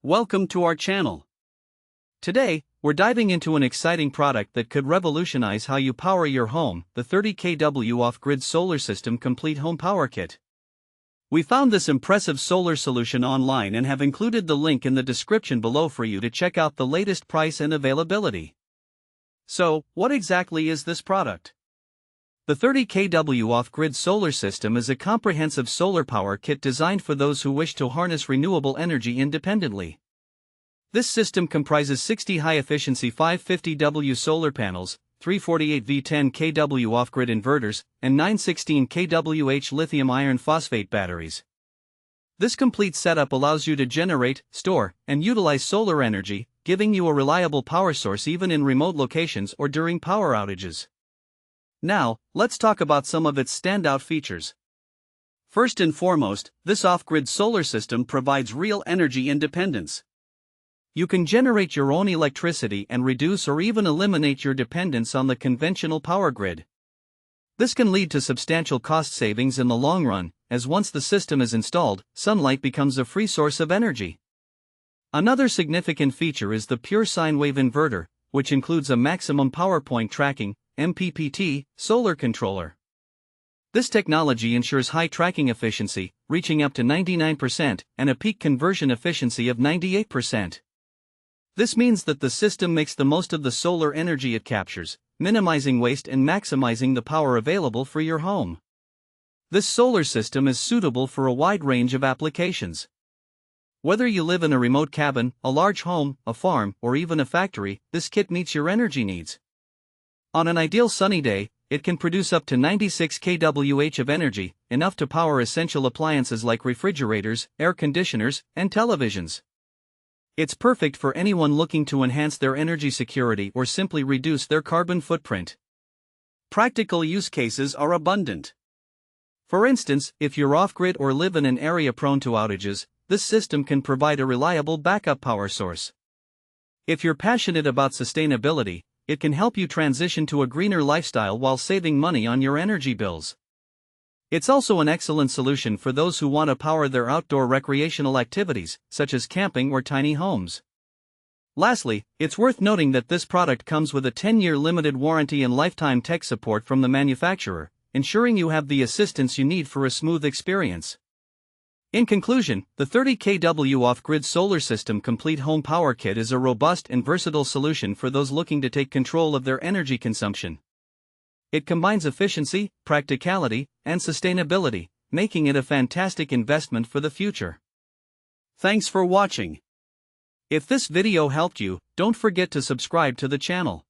Welcome to our channel. Today, we're diving into an exciting product that could revolutionize how you power your home, the 30 kW off-grid solar system complete home power kit. We found this impressive solar solution online and have included the link in the description below for you to check out the latest price and availability. So, what exactly is this product? The 30 kW off-grid solar system is a comprehensive solar power kit designed for those who wish to harness renewable energy independently. This system comprises 60 high-efficiency 550W solar panels, 348V 10 kW off-grid inverters, and 916 kWh lithium iron phosphate batteries. This complete setup allows you to generate, store, and utilize solar energy, giving you a reliable power source even in remote locations or during power outages. Now, let's talk about some of its standout features. First and foremost, this off-grid solar system provides real energy independence. You can generate your own electricity and reduce or even eliminate your dependence on the conventional power grid. This can lead to substantial cost savings in the long run, as once the system is installed, sunlight becomes a free source of energy. Another significant feature is the pure sine wave inverter, which includes a maximum power point tracking (MPPT) solar controller. This technology ensures high tracking efficiency, reaching up to 99%, and a peak conversion efficiency of 98%. This means that the system makes the most of the solar energy it captures, minimizing waste and maximizing the power available for your home. This solar system is suitable for a wide range of applications. Whether you live in a remote cabin, a large home, a farm, or even a factory, this kit meets your energy needs. On an ideal sunny day, it can produce up to 96 kWh of energy, enough to power essential appliances like refrigerators, air conditioners, and televisions. It's perfect for anyone looking to enhance their energy security or simply reduce their carbon footprint. Practical use cases are abundant. For instance, if you're off-grid or live in an area prone to outages, this system can provide a reliable backup power source. If you're passionate about sustainability, it can help you transition to a greener lifestyle while saving money on your energy bills. It's also an excellent solution for those who want to power their outdoor recreational activities, such as camping or tiny homes. Lastly, it's worth noting that this product comes with a 10-year limited warranty and lifetime tech support from the manufacturer, ensuring you have the assistance you need for a smooth experience. In conclusion, the 30 kW off-grid solar system complete home power kit is a robust and versatile solution for those looking to take control of their energy consumption. It combines efficiency, practicality, and sustainability, making it a fantastic investment for the future. Thanks for watching. If this video helped you, don't forget to subscribe to the channel.